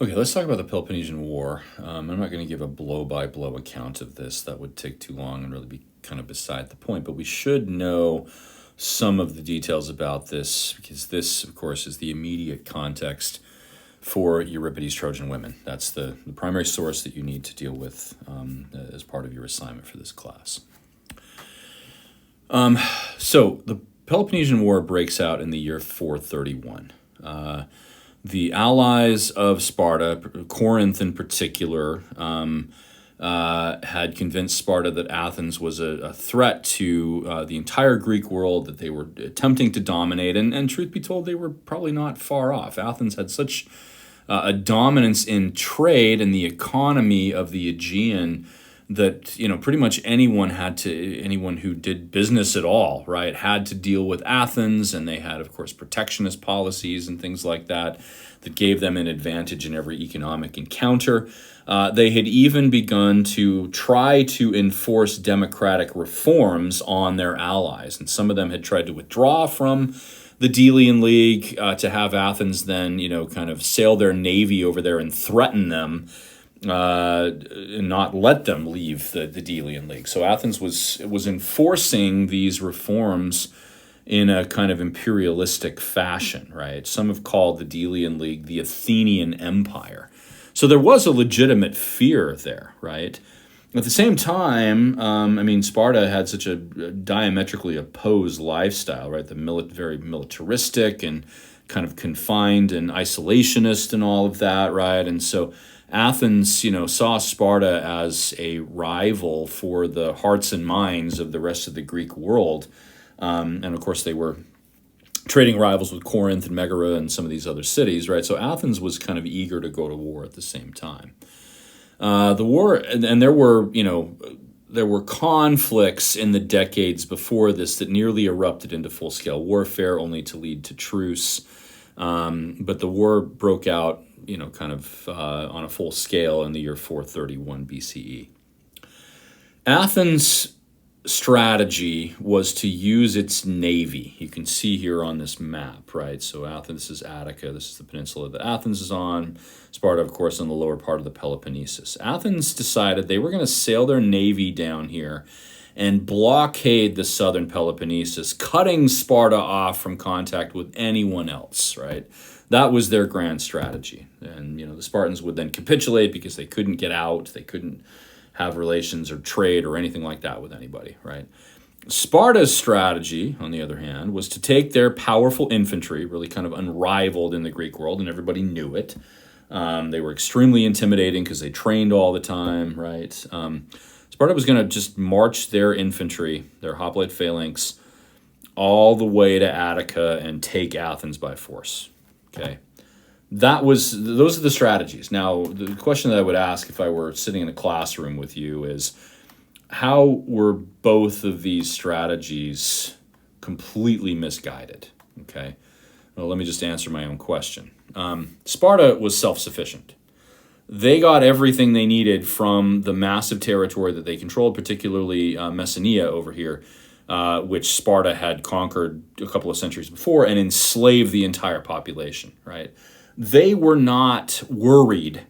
Okay, let's talk about the Peloponnesian War. I'm not going to give a blow-by-blow account of this. That would take too long and really be kind of beside the point. But we should know some of the details about this because this, of course, is the immediate context for Euripides' Trojan Women. That's the primary source that you need to deal with as part of your assignment for this class. So the Peloponnesian War breaks out in the year 431. The allies of Sparta, Corinth in particular, had convinced Sparta that Athens was a threat to the entire Greek world, that they were attempting to dominate. And truth be told, they were probably not far off. Athens had such a dominance in trade and the economy of the Aegean that pretty much anyone who did business at all, right, had to deal with Athens, and they had, of course, protectionist policies and things like that gave them an advantage in every economic encounter. They had even begun to try to enforce democratic reforms on their allies, and some of them had tried to withdraw from the Delian League to have Athens then, kind of sail their navy over there and threaten them and not let them leave the Delian League. So Athens was enforcing these reforms in a kind of imperialistic fashion, right? Some have called the Delian League the Athenian Empire. So there was a legitimate fear there, right? At the same time, Sparta had such a diametrically opposed lifestyle, right? Very militaristic and kind of confined and isolationist and all of that, right? And so Athens, saw Sparta as a rival for the hearts and minds of the rest of the Greek world. And of course, they were trading rivals with Corinth and Megara and some of these other cities, right? So Athens was kind of eager to go to war at the same time. The war, and there were conflicts in the decades before this that nearly erupted into full-scale warfare, only to lead to truce. But the war broke out, on a full scale in the year 431 BCE. Athens' strategy was to use its navy. You can see here on this map, right? So Athens is Attica. This is the peninsula that Athens is on. Sparta, of course, on the lower part of the Peloponnesus. Athens decided they were going to sail their navy down here and blockade the southern Peloponnesus, cutting Sparta off from contact with anyone else, right? That was their grand strategy. And, the Spartans would then capitulate because they couldn't get out. They couldn't have relations or trade or anything like that with anybody, right? Sparta's strategy, on the other hand, was to take their powerful infantry, really kind of unrivaled in the Greek world, and everybody knew it. They were extremely intimidating because they trained all the time, right? Sparta was going to just march their infantry, their hoplite phalanx, all the way to Attica and take Athens by force, okay? Those are the strategies. Now, the question that I would ask if I were sitting in a classroom with you is, how were both of these strategies completely misguided? Okay, well, let me just answer my own question. Sparta was self-sufficient. They got everything they needed from the massive territory that they controlled, particularly Messenia over here, which Sparta had conquered a couple of centuries before and enslaved the entire population, right? They were not worried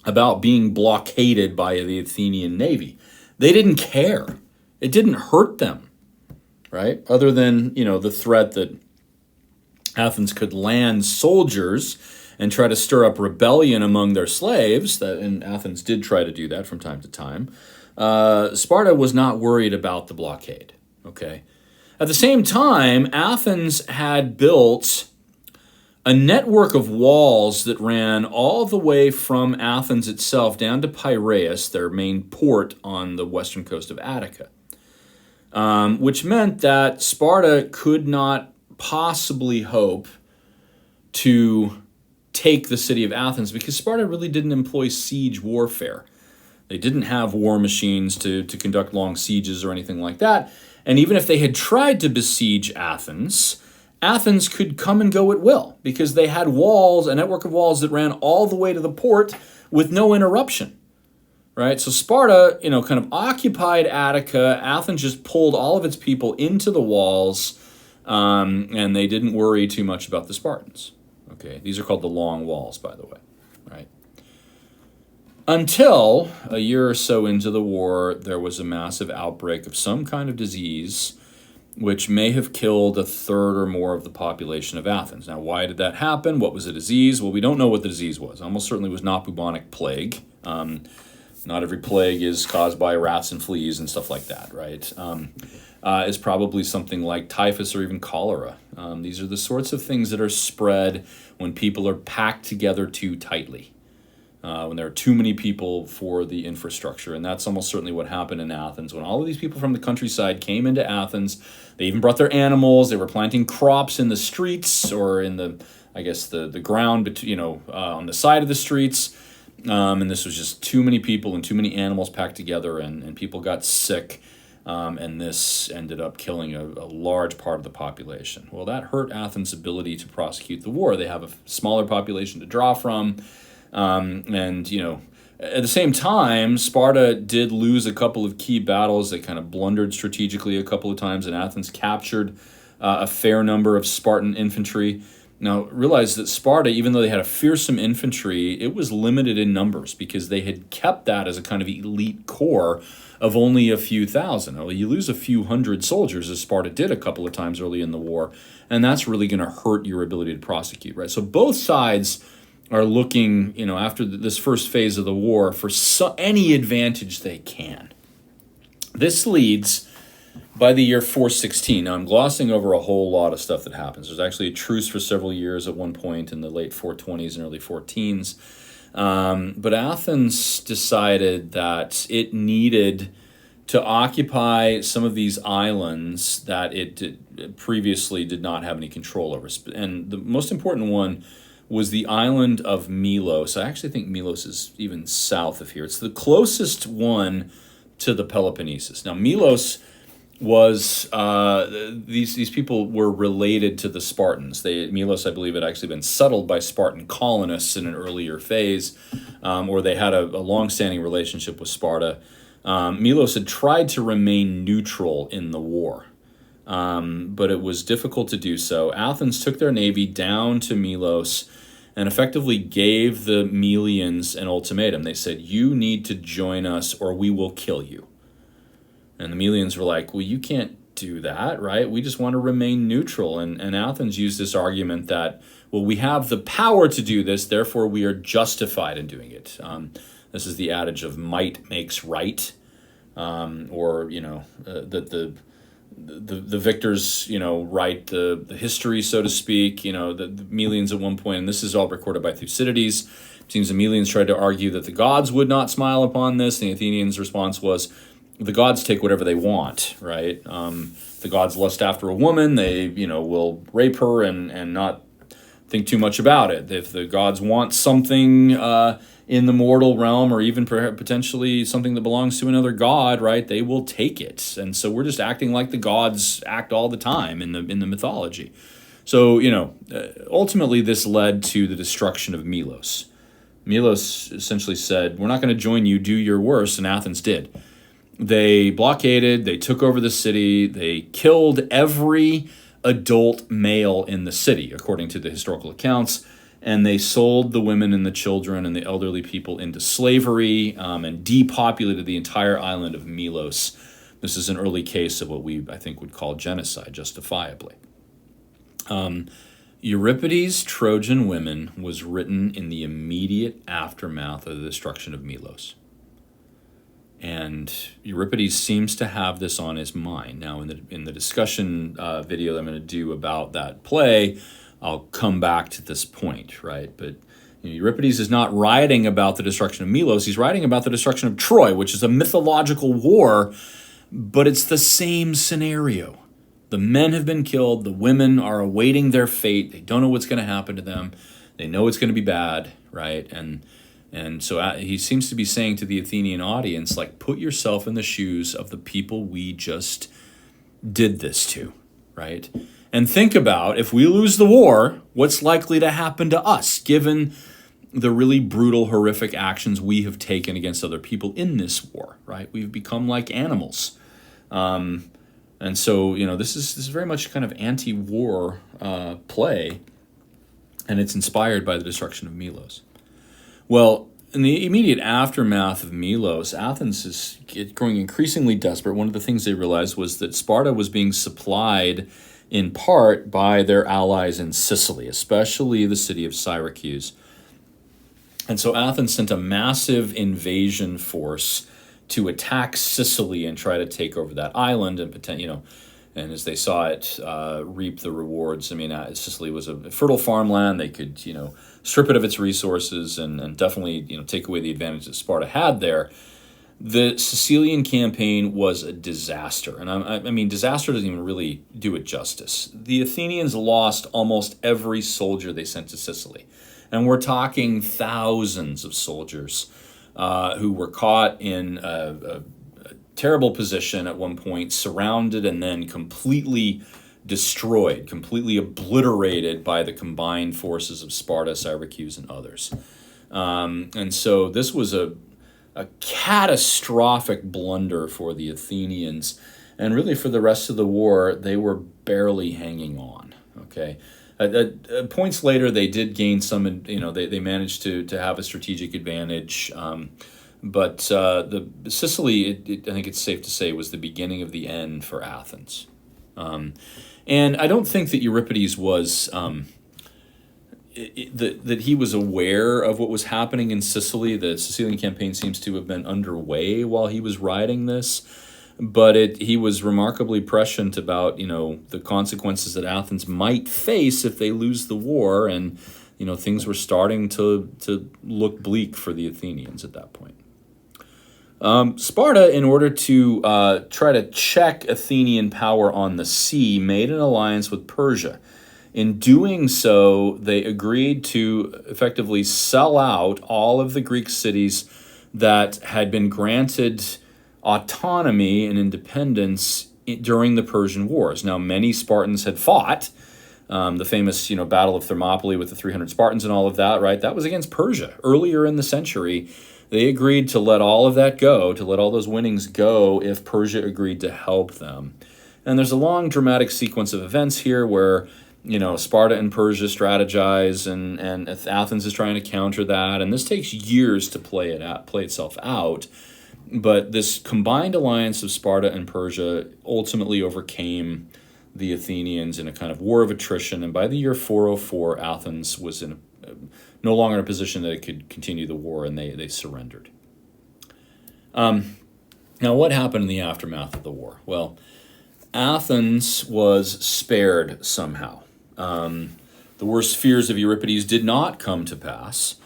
about being blockaded by the Athenian navy. They didn't care. It didn't hurt them, right? Other than, the threat that Athens could land soldiers and try to stir up rebellion among their slaves, and Athens did try to do that from time to time. Sparta was not worried about the blockade, okay? At the same time, Athens had built a network of walls that ran all the way from Athens itself down to Piraeus, their main port on the western coast of Attica, which meant that Sparta could not possibly hope to take the city of Athens because Sparta really didn't employ siege warfare. They didn't have war machines to conduct long sieges or anything like that. And even if they had tried to besiege Athens could come and go at will because they had walls, a network of walls that ran all the way to the port with no interruption, right? So Sparta, kind of occupied Attica. Athens just pulled all of its people into the walls, and they didn't worry too much about the Spartans. Okay, these are called the Long Walls, by the way. right? Until a year or so into the war, there was a massive outbreak of some kind of disease which may have killed a third or more of the population of Athens. Now, why did that happen? What was the disease? Well, we don't know what the disease was. Almost certainly was not bubonic plague. Not every plague is caused by rats and fleas and stuff like that, right? It's probably something like typhus or even cholera. These are the sorts of things that are spread when people are packed together too tightly. When there are too many people for the infrastructure. And that's almost certainly what happened in Athens. When all of these people from the countryside came into Athens, they even brought their animals. They were planting crops in the streets or in the ground, on the side of the streets. And this was just too many people and too many animals packed together, and people got sick. And this ended up killing a large part of the population. Well, that hurt Athens' ability to prosecute the war. They have a smaller population to draw from. At the same time, Sparta did lose a couple of key battles. They kind of blundered strategically a couple of times, and Athens captured a fair number of Spartan infantry. Now, realize that Sparta, even though they had a fearsome infantry, it was limited in numbers because they had kept that as a kind of elite corps of only a few thousand. Well, you lose a few hundred soldiers, as Sparta did a couple of times early in the war, and that's really going to hurt your ability to prosecute, right? So both sides are looking, after this first phase of the war for any advantage they can. This leads by the year 416. Now, I'm glossing over a whole lot of stuff that happens. There's actually a truce for several years at one point in the late 420s and early 410s. But Athens decided that it needed to occupy some of these islands that it previously did not have any control over. And the most important one was the island of Melos. I actually think Melos is even south of here. It's the closest one to the Peloponnesian. Now, Melos was, these people were related to the Spartans. Melos, I believe, had actually been settled by Spartan colonists in an earlier phase, or they had a long-standing relationship with Sparta. Melos had tried to remain neutral in the war, but it was difficult to do so. Athens took their navy down to Melos and effectively gave the Melians an ultimatum. They said, you need to join us or we will kill you. And the Melians were like, well, you can't do that, right? We just want to remain neutral. And Athens used this argument that, well, we have the power to do this, therefore we are justified in doing it. This is the adage of might makes right, that the victors, write the history, so to speak. The Melians at one point, and this is all recorded by Thucydides. It seems the Melians tried to argue that the gods would not smile upon this. The Athenians' response was, the gods take whatever they want, right? The gods lust after a woman, they, will rape her and not think too much about it. If the gods want something in the mortal realm, or even potentially something that belongs to another god, right, they will take it. And so we're just acting like the gods act all the time in the mythology. So, ultimately this led to the destruction of Melos. Melos essentially said, we're not going to join you, do your worst, and Athens did. They blockaded, they took over the city, they killed every adult male in the city, according to the historical accounts, and they sold the women and the children and the elderly people into slavery, and depopulated the entire island of Melos. This is an early case of what we, I think, would call genocide, justifiably. Euripides' Trojan Women was written in the immediate aftermath of the destruction of Melos. And Euripides seems to have this on his mind. Now, in the discussion video that I'm going to do about that play, I'll come back to this point, right? But Euripides is not writing about the destruction of Melos. He's writing about the destruction of Troy, which is a mythological war, but it's the same scenario. The men have been killed. The women are awaiting their fate. They don't know what's going to happen to them. They know it's going to be bad, right? And so he seems to be saying to the Athenian audience, like, put yourself in the shoes of the people we just did this to, right? And think about, if we lose the war, what's likely to happen to us, given the really brutal, horrific actions we have taken against other people in this war, right? We've become like animals. And so, this is very much kind of anti-war play, and it's inspired by the destruction of Melos. Well, in the immediate aftermath of Milos, Athens is growing increasingly desperate. One of the things they realized was that Sparta was being supplied in part by their allies in Sicily, especially the city of Syracuse. And so Athens sent a massive invasion force to attack Sicily and try to take over that island and as they saw it, reap the rewards. I mean, Sicily was a fertile farmland. They could, strip it of its resources and definitely, take away the advantage that Sparta had there. The Sicilian campaign was a disaster. And I mean, disaster doesn't even really do it justice. The Athenians lost almost every soldier they sent to Sicily. And we're talking thousands of soldiers who were caught in a terrible position at one point, surrounded and then completely destroyed, completely obliterated by the combined forces of Sparta, Syracuse, and others. And so this was a catastrophic blunder for the Athenians. And really for the rest of the war, they were barely hanging on, okay? Points later, they did gain some, they managed to have a strategic advantage. But the Sicily, I think it's safe to say, was the beginning of the end for Athens. And I don't think that Euripides was that he was aware of what was happening in Sicily. The Sicilian campaign seems to have been underway while he was writing this, but he was remarkably prescient about the consequences that Athens might face if they lose the war, and things were starting to look bleak for the Athenians at that point. Sparta, in order to try to check Athenian power on the sea, made an alliance with Persia. In doing so, they agreed to effectively sell out all of the Greek cities that had been granted autonomy and independence during the Persian Wars. Now, many Spartans had fought. The famous, Battle of Thermopylae with the 300 Spartans and all of that, right? That was against Persia earlier in the century. They agreed to let all of that go, to let all those winnings go if Persia agreed to help them. And there's a long dramatic sequence of events here where, Sparta and Persia strategize and Athens is trying to counter that. And this takes years to play itself out. But this combined alliance of Sparta and Persia ultimately overcame the Athenians in a kind of war of attrition. And by the year 404, Athens was no longer in a position that it could continue the war, and they surrendered. Now, what happened in the aftermath of the war? Well, Athens was spared somehow. The worst fears of Euripides did not come to pass.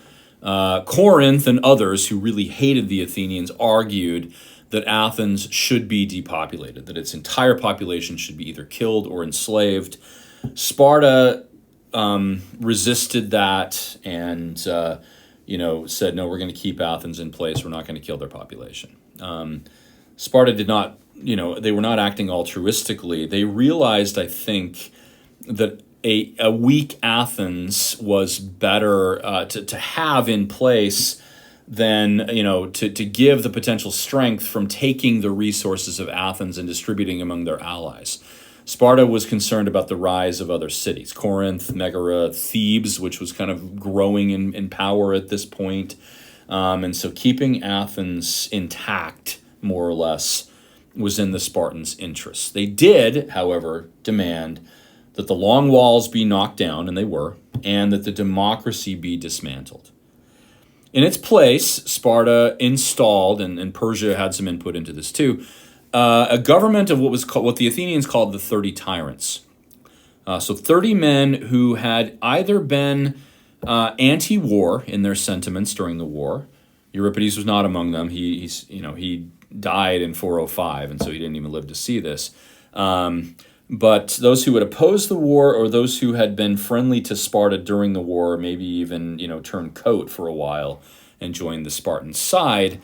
Corinth and others who really hated the Athenians argued that Athens should be depopulated, that its entire population should be either killed or enslaved. Sparta resisted that and, said, no, we're going to keep Athens in place. We're not going to kill their population. Sparta did not, they were not acting altruistically. They realized, I think, that a weak Athens was better to have in place than, to give the potential strength from taking the resources of Athens and distributing among their allies. Sparta was concerned about the rise of other cities, Corinth, Megara, Thebes, which was kind of growing in power at this point. And so keeping Athens intact, more or less, was in the Spartans' interests. They did, however, demand that the long walls be knocked down, and they were, and that the democracy be dismantled. In its place, Sparta installed, and Persia had some input into this too, a government of what the Athenians called the 30 tyrants. So 30 men who had either been anti-war in their sentiments during the war. Euripides was not among them. He died in 405, and so he didn't even live to see this. But those who had opposed the war, or those who had been friendly to Sparta during the war, maybe even turned coat for a while and joined the Spartan side.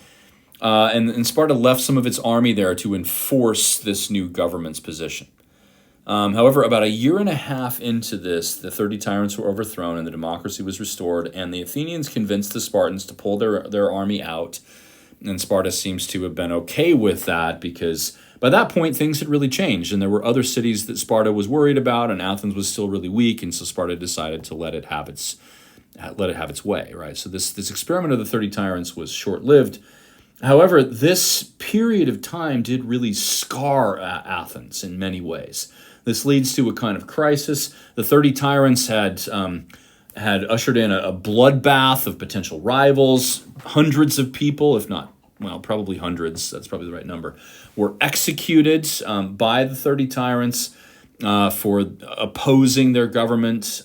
And Sparta left some of its army there to enforce this new government's position. However, about a year and a half into this, the 30 tyrants were overthrown and the democracy was restored, and the Athenians convinced the Spartans to pull their army out. And Sparta seems to have been okay with that because by that point, things had really changed, and there were other cities that Sparta was worried about, and Athens was still really weak, and so Sparta decided to let it have its let it have its way, right? So this experiment of the 30 tyrants was short-lived. However, this period of time did really scar Athens in many ways. This leads to a kind of crisis. The 30 tyrants had ushered in a bloodbath of potential rivals. Hundreds of people, if not, well, probably hundreds, that's probably the right number, were executed by the 30 tyrants for opposing their government.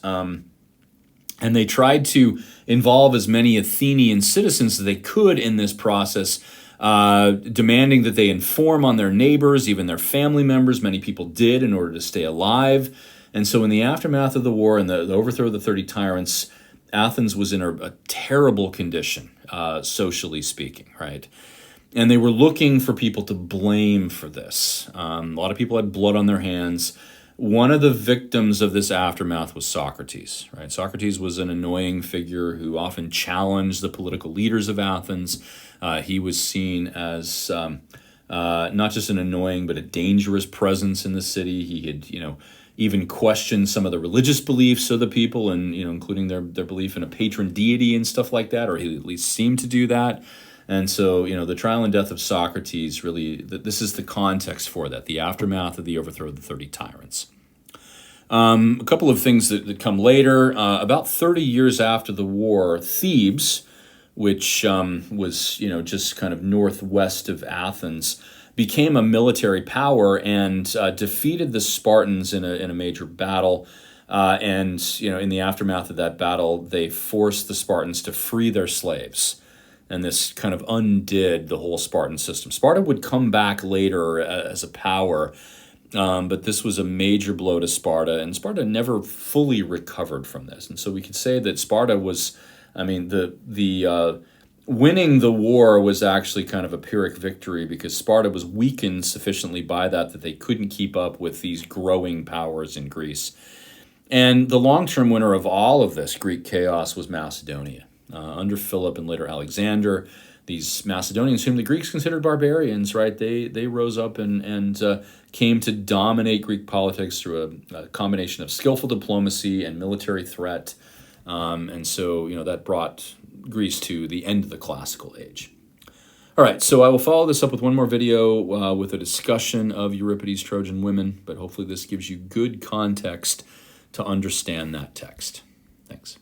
And they tried to involve as many Athenian citizens as they could in this process, demanding that they inform on their neighbors, even their family members. Many people did in order to stay alive. And so in the aftermath of the war and the overthrow of the 30 tyrants, Athens was in a terrible condition, socially speaking, right? And they were looking for people to blame for this. A lot of people had blood on their hands. One of the victims of this aftermath was Socrates, right? Socrates was an annoying figure who often challenged the political leaders of Athens. He was seen as not just an annoying, but a dangerous presence in the city. He had, even questioned some of the religious beliefs of the people, and including their belief in a patron deity and stuff like that, or he at least seemed to do that. And so, the trial and death of Socrates really, this is the context for that, the aftermath of the overthrow of the 30 tyrants. A couple of things that come later. About 30 years after the war, Thebes, which was, just kind of northwest of Athens, became a military power and defeated the Spartans in a major battle. And in the aftermath of that battle, they forced the Spartans to free their slaves. And this kind of undid the whole Spartan system. Sparta would come back later as a power, but this was a major blow to Sparta, and Sparta never fully recovered from this. And so we could say that Sparta was, the winning the war was actually kind of a Pyrrhic victory, because Sparta was weakened sufficiently by that they couldn't keep up with these growing powers in Greece. And the long-term winner of all of this Greek chaos was Macedonia. Under Philip and later Alexander, these Macedonians, whom the Greeks considered barbarians, right? They rose up and came to dominate Greek politics through a combination of skillful diplomacy and military threat. And so, that brought Greece to the end of the classical age. All right, so I will follow this up with one more video with a discussion of Euripides' Trojan Women, but hopefully this gives you good context to understand that text. Thanks.